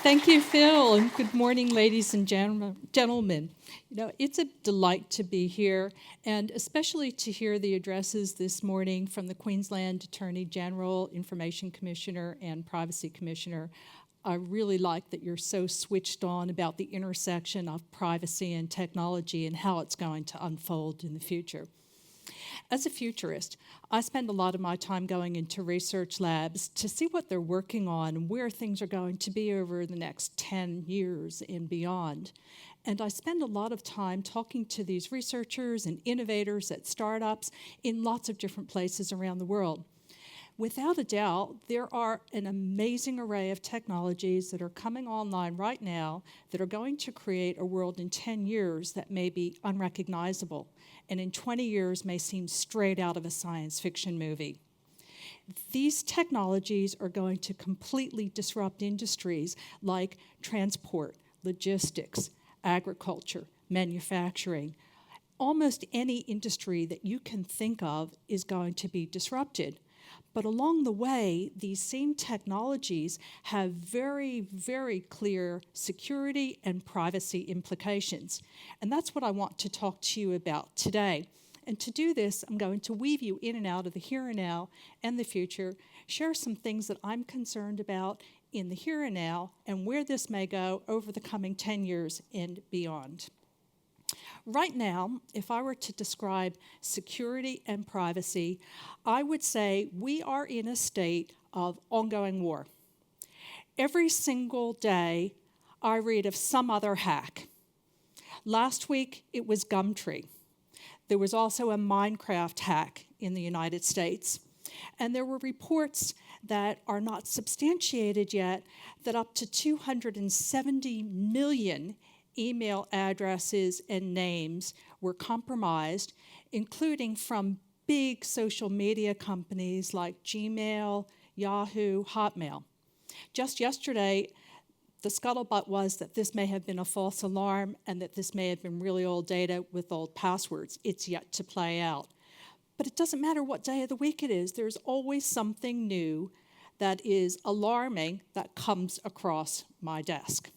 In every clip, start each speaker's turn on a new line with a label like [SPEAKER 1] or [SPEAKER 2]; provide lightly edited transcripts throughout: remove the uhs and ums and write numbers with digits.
[SPEAKER 1] Thank you, Phil, and good morning, ladies and gentlemen. It's a delight to be here, and especially to hear the addresses this morning from the Queensland Attorney General, Information Commissioner, and Privacy Commissioner. I really like that you're so switched on about the intersection of privacy and technology and how it's going to unfold in the future. As a futurist, I spend a lot of my time going into research labs to see what they're working on and where things are going to be over the next 10 years and beyond. And I spend a lot of time talking to these researchers and innovators at startups in lots of different places around the world. Without a doubt, there are an amazing array of technologies that are coming online right now that are going to create a world in 10 years that may be unrecognizable, and in 20 years may seem straight out of a science fiction movie. These technologies are going to completely disrupt industries like transport, logistics, agriculture, manufacturing. Almost any industry that you can think of is going to be disrupted. But along the way, these same technologies have very, very clear security and privacy implications. And that's what I want to talk to you about today. And to do this, I'm going to weave you in and out of the here and now and the future, share some things that I'm concerned about in the here and now, and where this may go over the coming 10 years and beyond. Right now, if I were to describe security and privacy, I would say we are in a state of ongoing war. Every single day, I read of some other hack. Last week, it was Gumtree. There was also a Minecraft hack in the United States. And there were reports that are not substantiated yet that up to 270 million email addresses and names were compromised, including from big social media companies like Gmail, Yahoo, Hotmail. Just yesterday, the scuttlebutt was that this may have been a false alarm and that this may have been really old data with old passwords. It's yet to play out. But it doesn't matter what day of the week it is. There's always something new that is alarming that comes across my desk.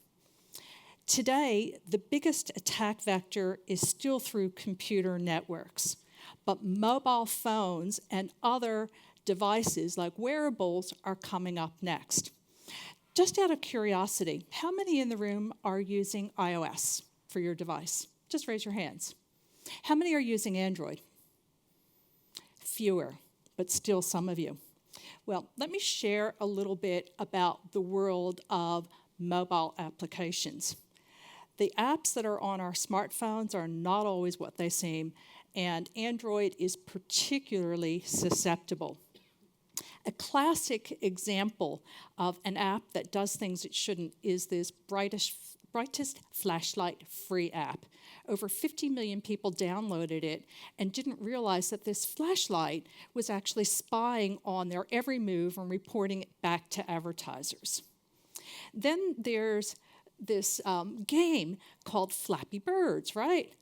[SPEAKER 1] Today, the biggest attack vector is still through computer networks, but mobile phones and other devices like wearables are coming up next. Just out of curiosity, how many in the room are using iOS for your device? Just raise your hands. How many are using Android? Fewer, but still some of you. Well, let me share a little bit about the world of mobile applications. The apps that are on our smartphones are not always what they seem, and Android is particularly susceptible. A classic example of an app that does things it shouldn't is this brightest flashlight free app. Over 50 million people downloaded it and didn't realize that this flashlight was actually spying on their every move and reporting it back to advertisers. Then there's this game called Flappy Birds, right?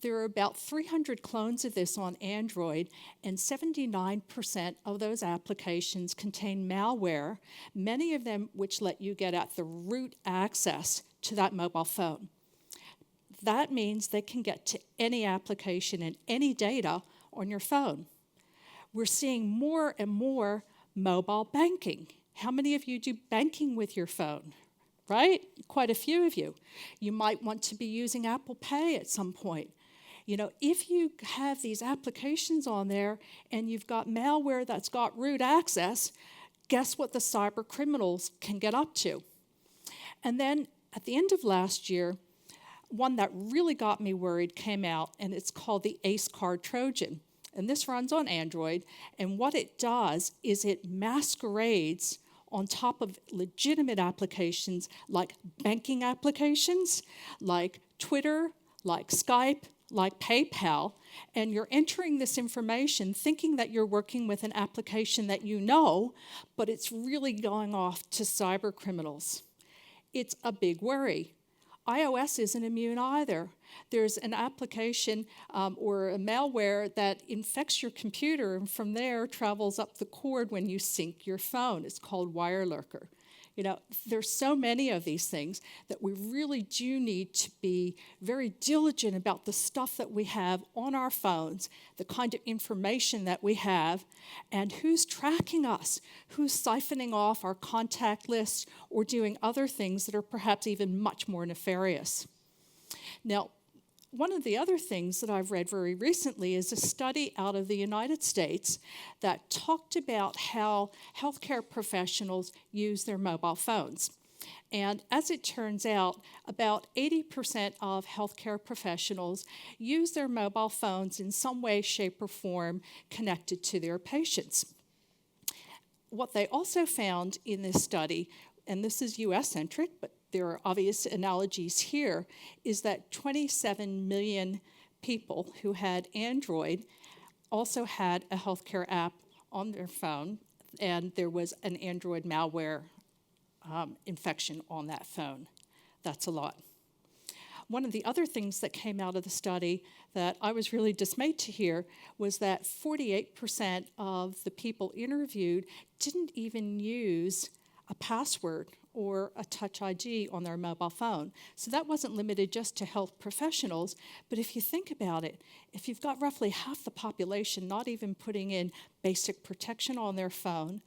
[SPEAKER 1] There are about 300 clones of this on Android, and 79% of those applications contain malware, many of them which let you get at the root access to that mobile phone. That means they can get to any application and any data on your phone. We're seeing more and more mobile banking. How many of you do banking with your phone? Right? Quite a few of you. You might want to be using Apple Pay at some point. If you have these applications on there and you've got malware that's got root access, guess what the cyber criminals can get up to? And then at the end of last year, one that really got me worried came out, and it's called the Ace Card Trojan. And this runs on Android, and what it does is it masquerades on top of legitimate applications like banking applications, like Twitter, like Skype, like PayPal, and you're entering this information thinking that you're working with an application that you know, but it's really going off to cyber criminals. It's a big worry. iOS isn't immune either. There's an application or a malware that infects your computer and from there travels up the cord when you sync your phone. It's called WireLurker. There's so many of these things that we really do need to be very diligent about the stuff that we have on our phones, the kind of information that we have, and who's tracking us, who's siphoning off our contact list or doing other things that are perhaps even much more nefarious. Now, one of the other things that I've read very recently is a study out of the United States that talked about how healthcare professionals use their mobile phones. And as it turns out, about 80% of healthcare professionals use their mobile phones in some way, shape, or form connected to their patients. What they also found in this study, and this is US-centric, but there are obvious analogies here, is that 27 million people who had Android also had a healthcare app on their phone, and there was an Android malware infection on that phone. That's a lot. One of the other things that came out of the study that I was really dismayed to hear was that 48% of the people interviewed didn't even use a password or a Touch ID on their mobile phone. So that wasn't limited just to health professionals, but if you think about it, if you've got roughly half the population not even putting in basic protection on their phone,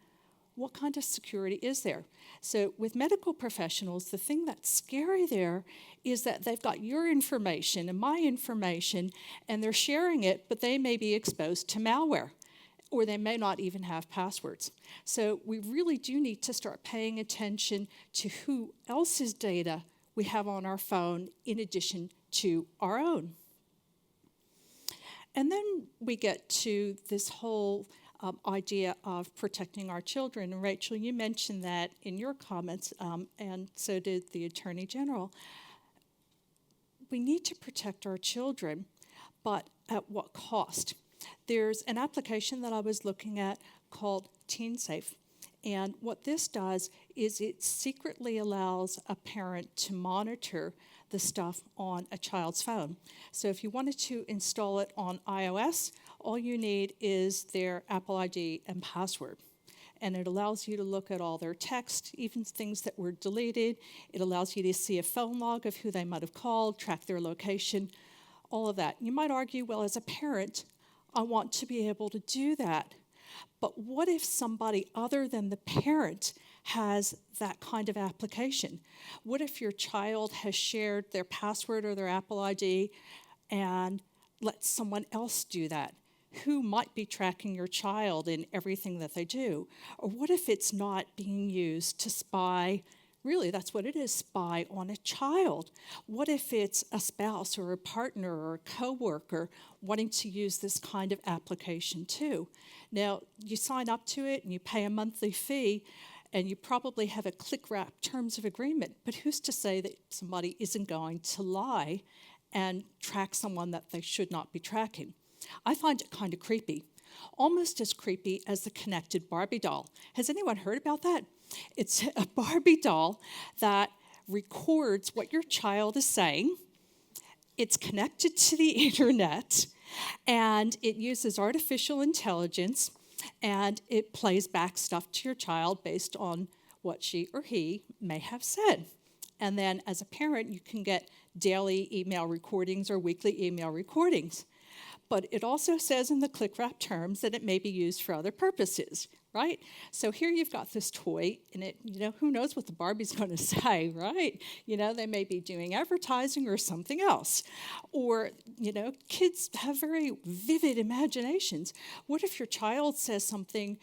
[SPEAKER 1] what kind of security is there? So with medical professionals, the thing that's scary there is that they've got your information and my information, and they're sharing it, but they may be exposed to malware, or they may not even have passwords. So we really do need to start paying attention to who else's data we have on our phone in addition to our own. And then we get to this whole idea of protecting our children. And Rachel, you mentioned that in your comments, and so did the Attorney General. We need to protect our children, but at what cost? There's an application that I was looking at called TeenSafe, and what this does is it secretly allows a parent to monitor the stuff on a child's phone. So if you wanted to install it on iOS, all you need is their Apple ID and password. And it allows you to look at all their text, even things that were deleted. It allows you to see a phone log of who they might have called, track their location, all of that. You might argue, well, as a parent, I want to be able to do that. But what if somebody other than the parent has that kind of application? What if your child has shared their password or their Apple ID and lets someone else do that? Who might be tracking your child in everything that they do? Or what if it's not being used to spy? Really, that's what it is, spy on a child. What if it's a spouse or a partner or a coworker wanting to use this kind of application too? Now, you sign up to it and you pay a monthly fee, and you probably have a click-wrap terms of agreement, but who's to say that somebody isn't going to lie and track someone that they should not be tracking? I find it kind of creepy, almost as creepy as the connected Barbie doll. Has anyone heard about that? It's a Barbie doll that records what your child is saying. It's connected to the internet, and it uses artificial intelligence, and it plays back stuff to your child based on what she or he may have said. And then as a parent, you can get daily email recordings or weekly email recordings. But it also says in the click-wrap terms that it may be used for other purposes, right? So here you've got this toy, and it, who knows what the Barbie's going to say, right? They may be doing advertising or something else. Or, kids have very vivid imaginations. What if your child says something,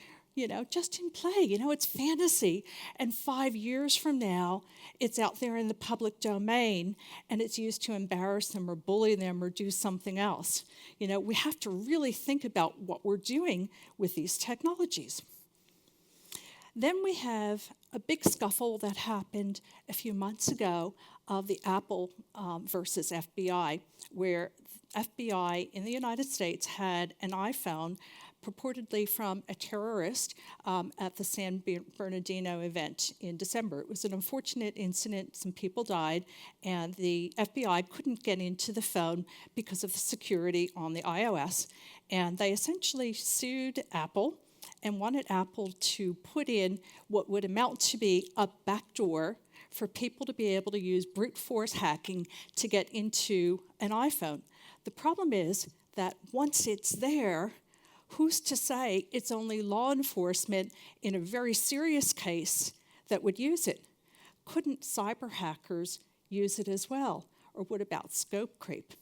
[SPEAKER 1] just in play, it's fantasy, and 5 years from now, it's out there in the public domain, and it's used to embarrass them or bully them or do something else. We have to really think about what we're doing with these technologies. Then we have a big scuffle that happened a few months ago of the Apple versus FBI, where FBI in the United States had an iPhone purportedly from a terrorist at the San Bernardino event in December. It was an unfortunate incident. Some people died, and the FBI couldn't get into the phone because of the security on the iOS, and they essentially sued Apple and wanted Apple to put in what would amount to be a backdoor for people to be able to use brute force hacking to get into an iPhone. The problem is that once it's there, who's to say it's only law enforcement in a very serious case that would use it? Couldn't cyber hackers use it as well? Or what about scope creep?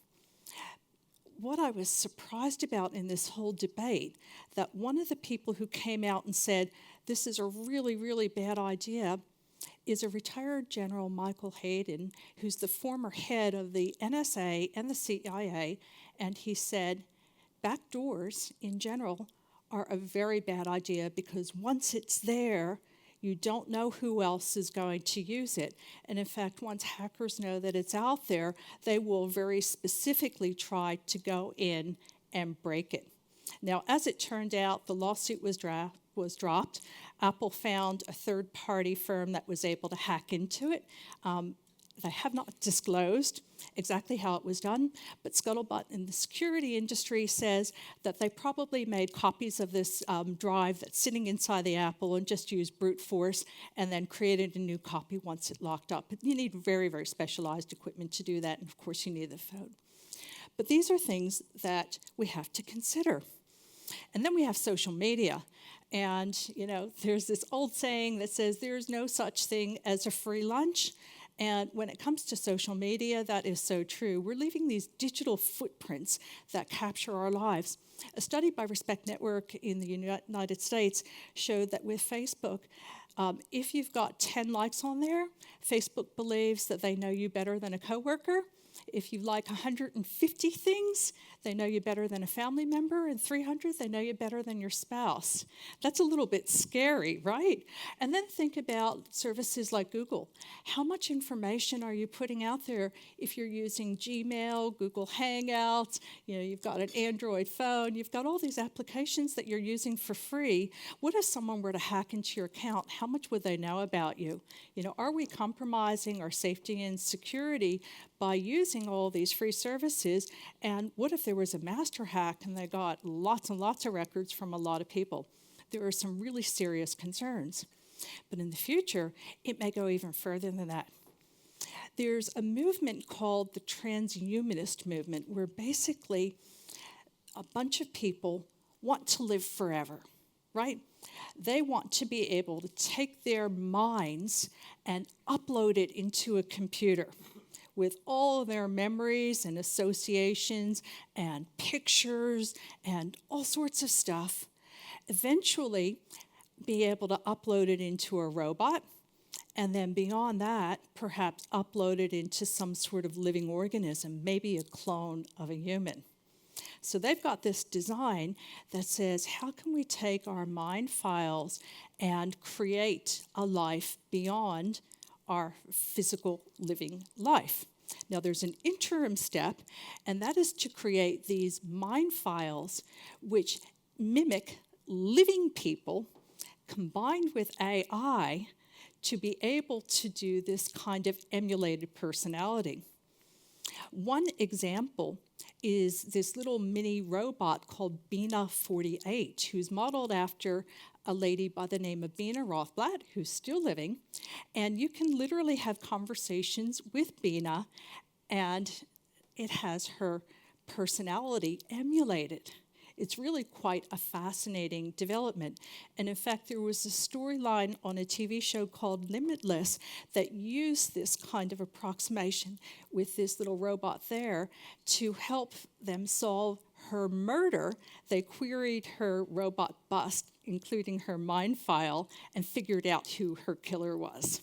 [SPEAKER 1] What I was surprised about in this whole debate, that one of the people who came out and said, this is a really, really bad idea, is a retired General Michael Hayden, who's the former head of the NSA and the CIA, and he said, backdoors in general are a very bad idea because once it's there, you don't know who else is going to use it. And in fact, once hackers know that it's out there, they will very specifically try to go in and break it. Now, as it turned out, the lawsuit was dropped. Apple found a third-party firm that was able to hack into it. They have not disclosed exactly how it was done, but Scuttlebutt in the security industry says that they probably made copies of this drive that's sitting inside the Apple and just used brute force and then created a new copy once it locked up. You need very, very specialized equipment to do that, and of course you need the phone. But these are things that we have to consider. And then we have social media. And, there's this old saying that says there's no such thing as a free lunch. And when it comes to social media, that is so true. We're leaving these digital footprints that capture our lives. A study by Respect Network in the United States showed that with Facebook, if you've got 10 likes on there, Facebook believes that they know you better than a coworker. If you like 150 things, they know you better than a family member, and 300, they know you better than your spouse. That's a little bit scary, right? And then think about services like Google. How much information are you putting out there if you're using Gmail, Google Hangouts, you've got an Android phone, you've got all these applications that you're using for free. What if someone were to hack into your account? How much would they know about you? Are we compromising our safety and security by using all these free services? And what if there was a master hack and they got lots and lots of records from a lot of people? There are some really serious concerns. But in the future, it may go even further than that. There's a movement called the transhumanist movement, where basically a bunch of people want to live forever, right? They want to be able to take their minds and upload it into a computer with all of their memories and associations and pictures and all sorts of stuff, eventually be able to upload it into a robot, and then beyond that, perhaps upload it into some sort of living organism, maybe a clone of a human. So they've got this design that says, how can we take our mind files and create a life beyond our physical living life? Now, there's an interim step, and that is to create these mind files which mimic living people combined with AI to be able to do this kind of emulated personality. One example is this little mini robot called Bina 48, who's modeled after a lady by the name of Bina Rothblatt, who's still living. And you can literally have conversations with Bina, and it has her personality emulated. It's really quite a fascinating development. And in fact, there was a storyline on a TV show called Limitless that used this kind of approximation with this little robot there to help them solve her murder. They queried her robot bust, including her mind file, and figured out who her killer was.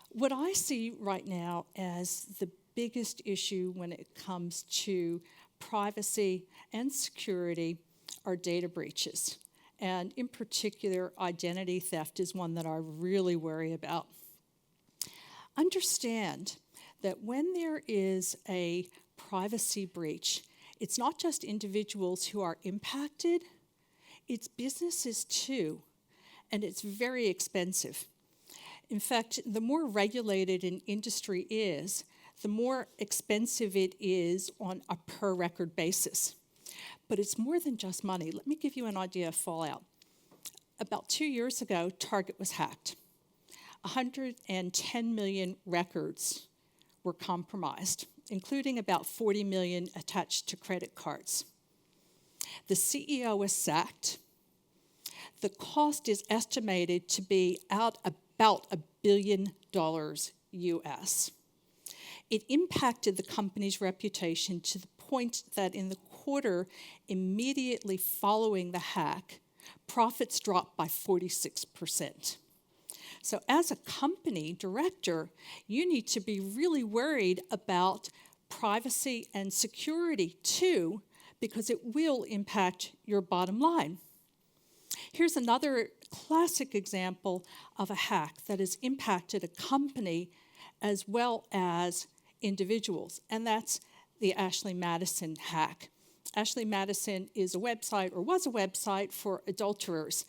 [SPEAKER 1] What I see right now as the biggest issue when it comes to privacy and security are data breaches. And in particular, identity theft is one that I really worry about. Understand that when there is a privacy breach, it's not just individuals who are impacted, it's businesses too, and it's very expensive. In fact, the more regulated an industry is, the more expensive it is on a per record basis. But it's more than just money. Let me give you an idea of fallout. About 2 years ago, Target was hacked. 110 million records were compromised, including about 40 million attached to credit cards. The CEO was sacked. The cost is estimated to be out about $1 billion US. It impacted the company's reputation to the point that in the quarter immediately following the hack, profits dropped by 46%. So as a company director, you need to be really worried about privacy and security too, because it will impact your bottom line. Here's another classic example of a hack that has impacted a company as well as individuals, and that's the Ashley Madison hack. Ashley Madison is a website, or was a website, for adulterers.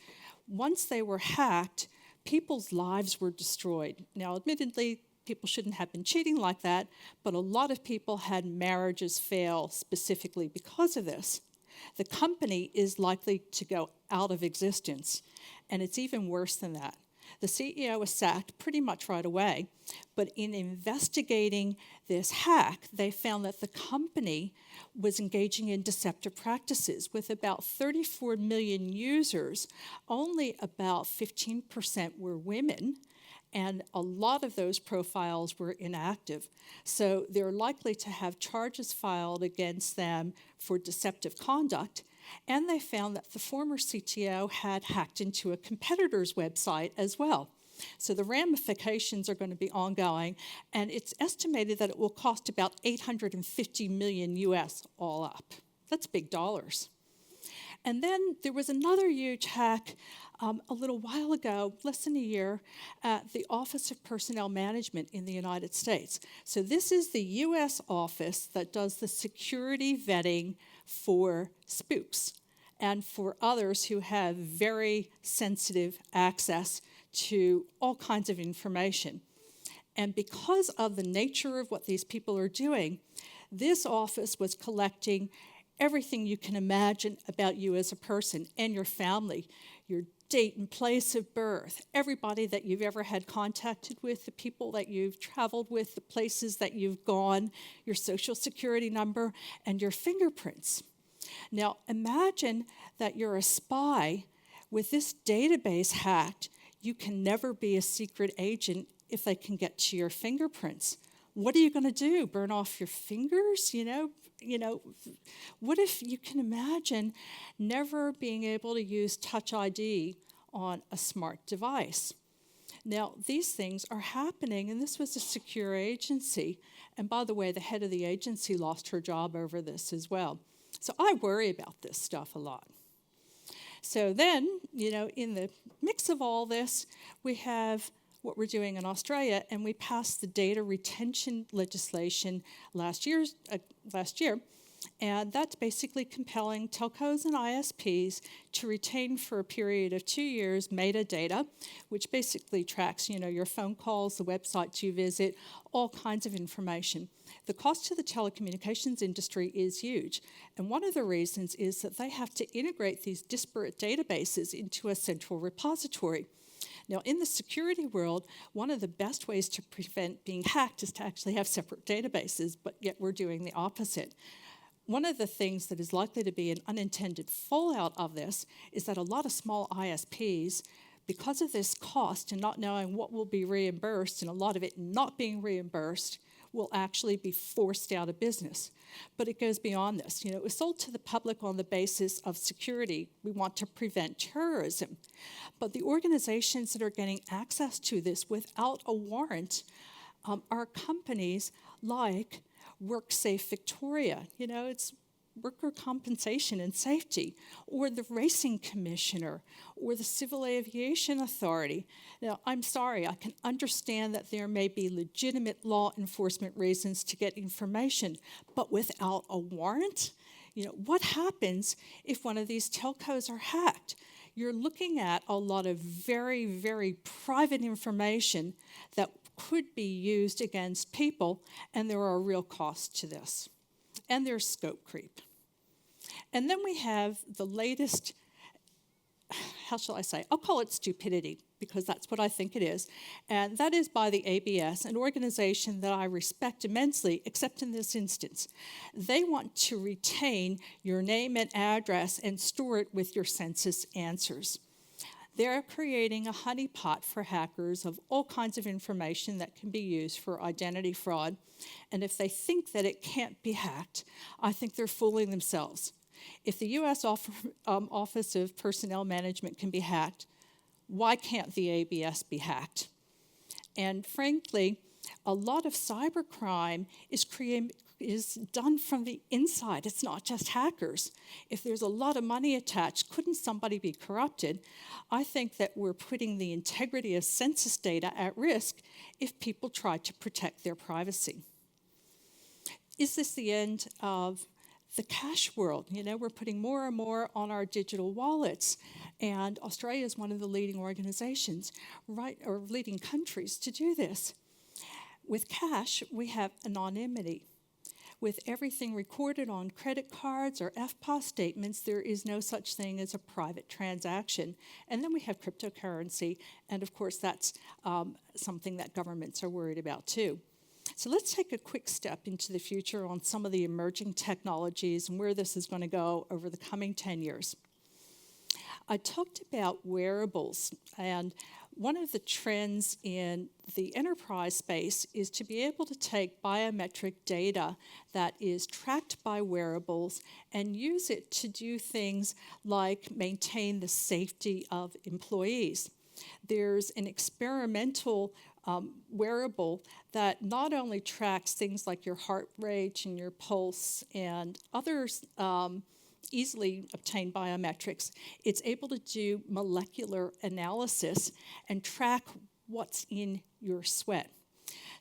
[SPEAKER 1] Once they were hacked, people's lives were destroyed. Now, admittedly, people shouldn't have been cheating like that, but a lot of people had marriages fail specifically because of this. The company is likely to go out of existence, and it's even worse than that. The CEO was sacked pretty much right away, but in investigating this hack, they found that the company was engaging in deceptive practices. With about 34 million users, only about 15% were women, and a lot of those profiles were inactive. So they're likely to have charges filed against them for deceptive conduct. And they found that the former CTO had hacked into a competitor's website as well. So the ramifications are going to be ongoing, and it's estimated that it will cost about 850 million US all up. That's big dollars. And then there was another huge hack a little while ago, less than a year, at the Office of Personnel Management in the United States. So this is the US office that does the security vetting for spooks and for others who have very sensitive access to all kinds of information. And because of the nature of what these people are doing, this office was collecting everything you can imagine about you as a person and your family, your date and place of birth, everybody that you've ever had contacted with, the people that you've traveled with, the places that you've gone, your social security number, and your fingerprints. Now, imagine that you're a spy. With this database hacked, you can never be a secret agent if they can get to your fingerprints. What are you going to do? Burn off your fingers? What if you can imagine never being able to use Touch ID on a smart device? Now, these things are happening, and this was a secure agency. And by the way, the head of the agency lost her job over this as well. So I worry about this stuff a lot. So then, in the mix of all this, we have what we're doing in Australia, and we passed the data retention legislation last year, and that's basically compelling telcos and ISPs to retain for a period of 2 years metadata, which basically tracks, your phone calls, the websites you visit, all kinds of information. The cost to the telecommunications industry is huge, and one of the reasons is that they have to integrate these disparate databases into a central repository. Now, in the security world, one of the best ways to prevent being hacked is to actually have separate databases, but yet we're doing the opposite. One of the things that is likely to be an unintended fallout of this is that a lot of small ISPs, because of this cost and not knowing what will be reimbursed, and a lot of it not being reimbursed, will actually be forced out of business. But it goes beyond this. It was sold to the public on the basis of security. We want to prevent terrorism. But the organizations that are getting access to this without a warrant are companies like WorkSafe Victoria. It's worker compensation and safety, or the Racing Commissioner, or the Civil Aviation Authority. Now, I'm sorry, I can understand that there may be legitimate law enforcement reasons to get information, but without a warrant? What happens if one of these telcos are hacked? You're looking at a lot of very, very private information that could be used against people, and there are real costs to this. And there's scope creep. And then we have the latest, how shall I say, I'll call it stupidity, because that's what I think it is. And that is by the ABS, an organization that I respect immensely, except in this instance. They want to retain your name and address and store it with your census answers. They're creating a honeypot for hackers of all kinds of information that can be used for identity fraud. And if they think that it can't be hacked, I think they're fooling themselves. If the U.S. Office of Personnel Management can be hacked, why can't the ABS be hacked? And frankly, a lot of cybercrime is done from the inside. It's not just hackers. If there's a lot of money attached, couldn't somebody be corrupted? I think that we're putting the integrity of census data at risk if people try to protect their privacy. Is this the end of the cash world? You know, we're putting more and more on our digital wallets, and Australia is one of the leading organizations, or leading countries to do this. With cash, we have anonymity. With everything recorded on credit cards or FPOS statements, there is no such thing as a private transaction. And then we have cryptocurrency, and of course that's something that governments are worried about too. So let's take a quick step into the future on some of the emerging technologies and where this is going to go over the coming 10 years. I talked about wearables, and one of the trends in the enterprise space is to be able to take biometric data that is tracked by wearables and use it to do things like maintain the safety of employees. There's an experimental wearable that not only tracks things like your heart rate and your pulse and others easily obtained biometrics, it's able to do molecular analysis and track what's in your sweat.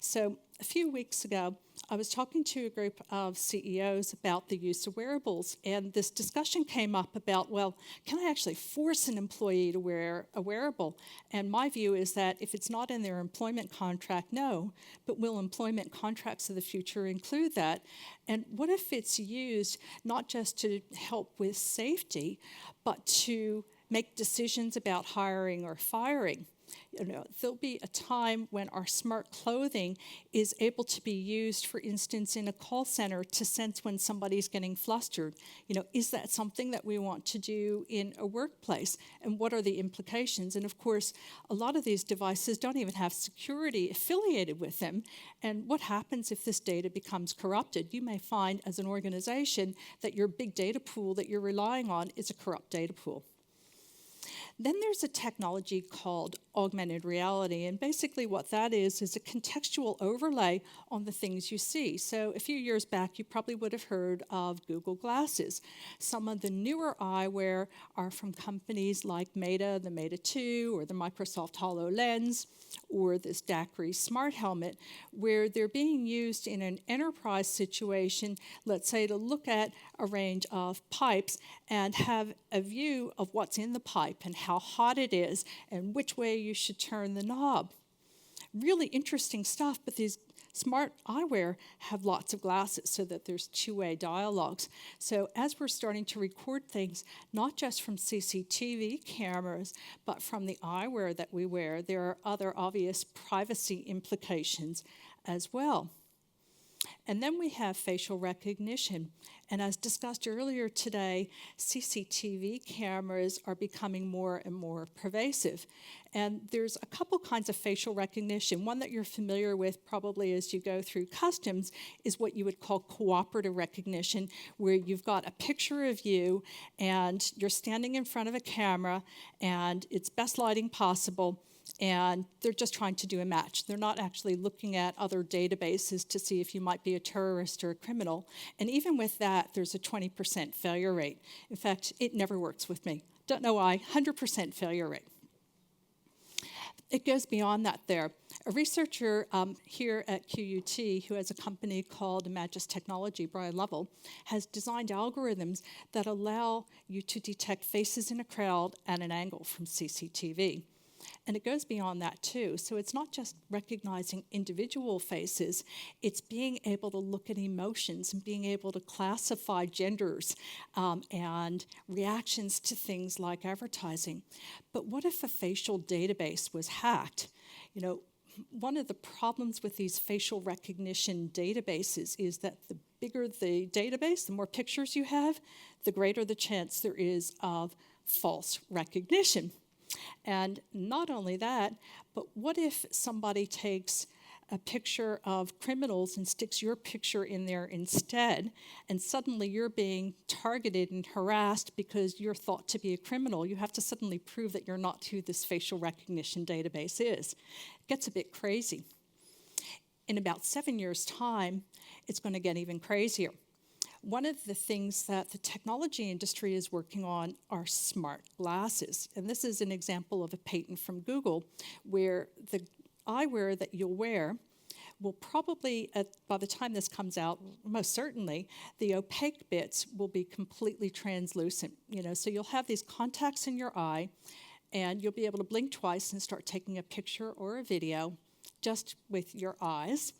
[SPEAKER 1] So a few weeks ago, I was talking to a group of CEOs about the use of wearables, and this discussion came up about, well, can I actually force an employee to wear a wearable? And my view is that if it's not in their employment contract, no, but will employment contracts of the future include that? And what if it's used not just to help with safety, but to make decisions about hiring or firing? You know, there'll be a time when our smart clothing is able to be used, for instance, in a call center to sense when somebody's getting flustered. You know, is that something that we want to do in a workplace? And what are the implications? And of course, a lot of these devices don't even have security affiliated with them. And what happens if this data becomes corrupted? You may find as an organization that your big data pool that you're relying on is a corrupt data pool. Then there's a technology called augmented reality, and basically what that is a contextual overlay on the things you see. So a few years back, you probably would have heard of Google Glasses. Some of the newer eyewear are from companies like Meta, the Meta 2, or the Microsoft HoloLens, or this DAQRI smart helmet, where they're being used in an enterprise situation, let's say to look at a range of pipes and have a view of what's in the pipe and how hot it is and which way you should turn the knob. Really interesting stuff, but these smart eyewear have lots of glasses so that there's two-way dialogues. So as we're starting to record things, not just from CCTV cameras, but from the eyewear that we wear, there are other obvious privacy implications as well. And then we have facial recognition. And as discussed earlier today, CCTV cameras are becoming more and more pervasive. And there's a couple kinds of facial recognition. One that you're familiar with probably as you go through customs is what you would call cooperative recognition, where you've got a picture of you and you're standing in front of a camera and it's best lighting possible, and they're just trying to do a match. They're not actually looking at other databases to see if you might be a terrorist or a criminal. And even with that, there's a 20% failure rate. In fact, it never works with me. Don't know why, 100% failure rate. It goes beyond that there. A researcher here at QUT, who has a company called Imagis Technology, Brian Lovell, has designed algorithms that allow you to detect faces in a crowd at an angle from CCTV. And it goes beyond that too. So it's not just recognizing individual faces, it's being able to look at emotions and being able to classify genders and reactions to things like advertising. But what if a facial database was hacked? You know, one of the problems with these facial recognition databases is that the bigger the database, the more pictures you have, the greater the chance there is of false recognition. And not only that, but what if somebody takes a picture of criminals and sticks your picture in there instead, and suddenly you're being targeted and harassed because you're thought to be a criminal? You have to suddenly prove that you're not who this facial recognition database is. It gets a bit crazy. In about 7 years' time, it's going to get even crazier. One of the things that the technology industry is working on are smart glasses. And this is an example of a patent from Google where the eyewear that you'll wear will probably, by the time this comes out, most certainly, the opaque bits will be completely translucent. So you'll have these contacts in your eye, and you'll be able to blink twice and start taking a picture or a video just with your eyes.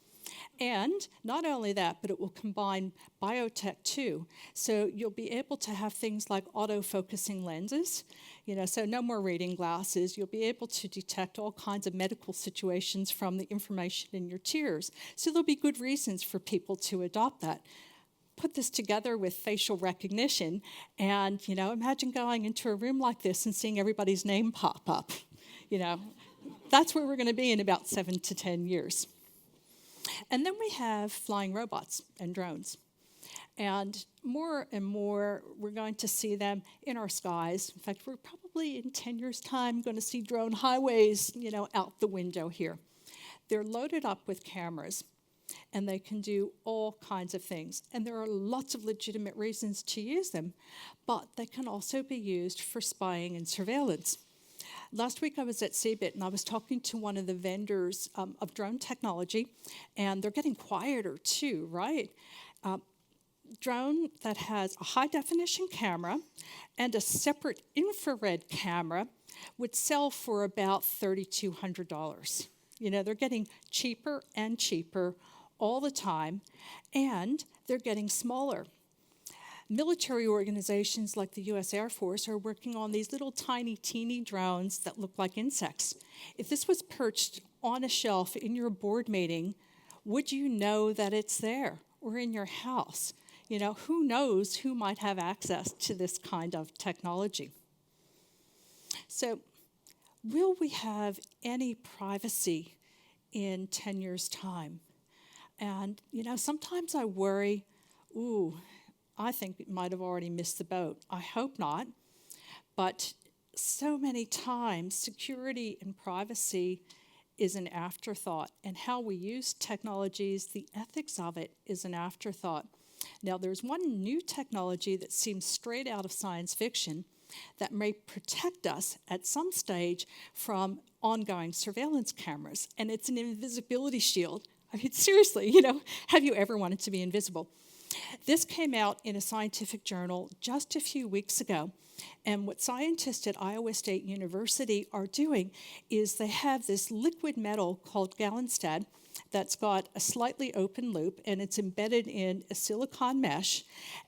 [SPEAKER 1] And not only that, but it will combine biotech too. So you'll be able to have things like auto-focusing lenses, so no more reading glasses. You'll be able to detect all kinds of medical situations from the information in your tears. So there'll be good reasons for people to adopt that. Put this together with facial recognition, and imagine going into a room like this and seeing everybody's name pop up. That's where we're going to be in about 7 to 10 years. And then we have flying robots and drones. And more, we're going to see them in our skies. In fact, we're probably in 10 years' time going to see drone highways, out the window here. They're loaded up with cameras, and they can do all kinds of things. And there are lots of legitimate reasons to use them, but they can also be used for spying and surveillance. Last week I was at CeBIT, and I was talking to one of the vendors of drone technology, and they're getting quieter too, right? Drone that has a high-definition camera and a separate infrared camera would sell for about $3,200. They're getting cheaper and cheaper all the time, and they're getting smaller. Military organizations like the U.S. Air Force are working on these little tiny, teeny drones that look like insects. If this was perched on a shelf in your board meeting, would you know that it's there? Or in your house? Who knows who might have access to this kind of technology? So, will we have any privacy in 10 years' time? And, sometimes I worry, I think it might have already missed the boat. I hope not. But so many times, security and privacy is an afterthought. And how we use technologies, the ethics of it, is an afterthought. Now, there's one new technology that seems straight out of science fiction that may protect us at some stage from ongoing surveillance cameras. And it's an invisibility shield. I mean, seriously, have you ever wanted to be invisible? This came out in a scientific journal just a few weeks ago, and what scientists at Iowa State University are doing is they have this liquid metal called Gallenstad that's got a slightly open loop, and it's embedded in a silicon mesh,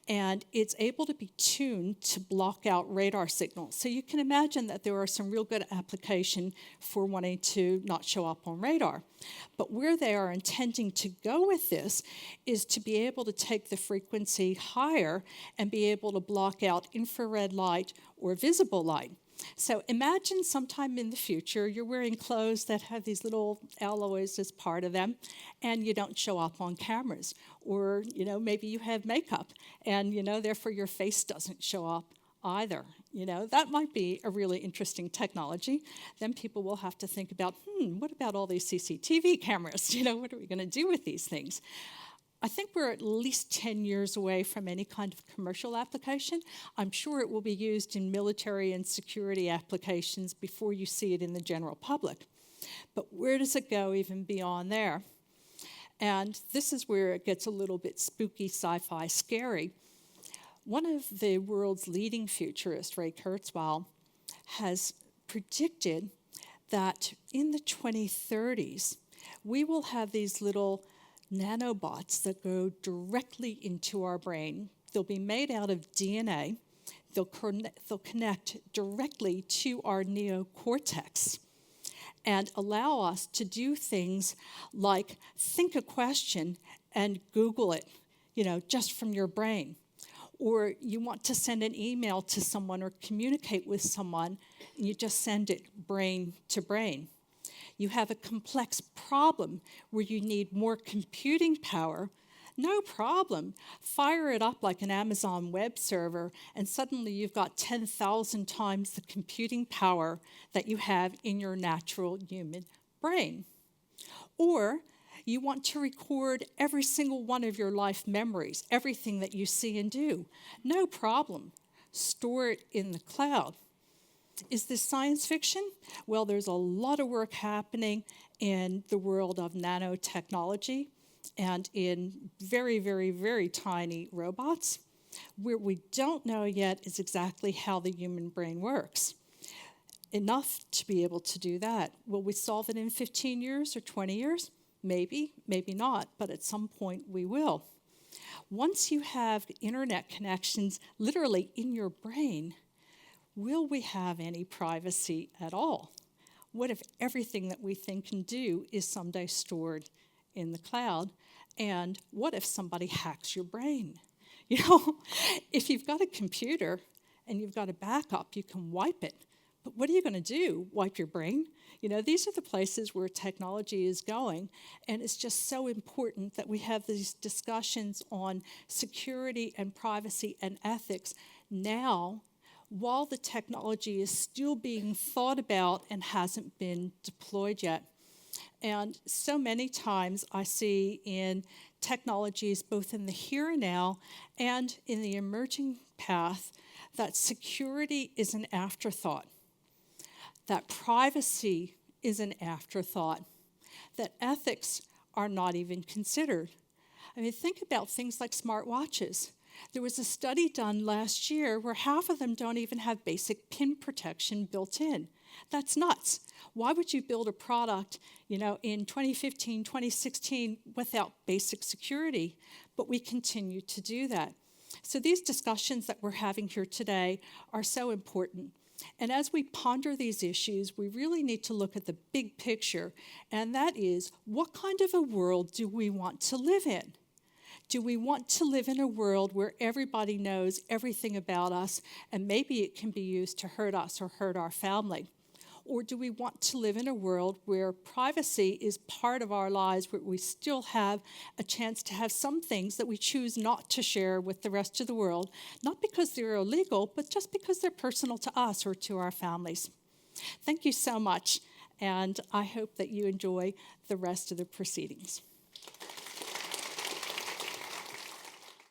[SPEAKER 1] and it's able to be tuned to block out radar signals. So you can imagine that there are some real good application for wanting to not show up on radar. But where they are intending to go with this is to be able to take the frequency higher and be able to block out infrared light or visible light. So imagine sometime in the future you're wearing clothes that have these little alloys as part of them, and you don't show up on cameras. Or, maybe you have makeup, and, therefore your face doesn't show up either. That might be a really interesting technology. Then people will have to think about, what about all these CCTV cameras? What are we going to do with these things? I think we're at least 10 years away from any kind of commercial application. I'm sure it will be used in military and security applications before you see it in the general public. But where does it go even beyond there? And this is where it gets a little bit spooky, sci-fi, scary. One of the world's leading futurists, Ray Kurzweil, has predicted that in the 2030s, we will have these little nanobots that go directly into our brain. They'll be made out of DNA. They'll connect directly to our neocortex and allow us to do things like think a question and Google it, just from your brain. Or you want to send an email to someone or communicate with someone, and you just send it brain to brain. You have a complex problem where you need more computing power. No problem. Fire it up like an Amazon web server, and suddenly you've got 10,000 times the computing power that you have in your natural human brain. Or you want to record every single one of your life memories, everything that you see and do. No problem. Store it in the cloud. Is this science fiction? Well, there's a lot of work happening in the world of nanotechnology and in very, very, very tiny robots. Where we don't know yet is exactly how the human brain works. Enough to be able to do that. Will we solve it in 15 years or 20 years? Maybe, maybe not, but at some point we will. Once you have internet connections literally in your brain, will we have any privacy at all? What if everything that we think and do is someday stored in the cloud? And what if somebody hacks your brain? If you've got a computer and you've got a backup, you can wipe it. But what are you going to do? Wipe your brain? These are the places where technology is going, and it's just so important that we have these discussions on security and privacy and ethics now, while the technology is still being thought about and hasn't been deployed yet. And so many times I see in technologies, both in the here and now and in the emerging path, that security is an afterthought, that privacy is an afterthought, that ethics are not even considered. Think about things like smartwatches. There was a study done last year where half of them don't even have basic PIN protection built in. That's nuts. Why would you build a product, in 2015, 2016 without basic security? But we continue to do that. So these discussions that we're having here today are so important. And as we ponder these issues, we really need to look at the big picture, and that is, what kind of a world do we want to live in? Do we want to live in a world where everybody knows everything about us, and maybe it can be used to hurt us or hurt our family? Or do we want to live in a world where privacy is part of our lives, where we still have a chance to have some things that we choose not to share with the rest of the world, not because they're illegal, but just because they're personal to us or to our families? Thank you so much, and I hope that you enjoy the rest of the proceedings.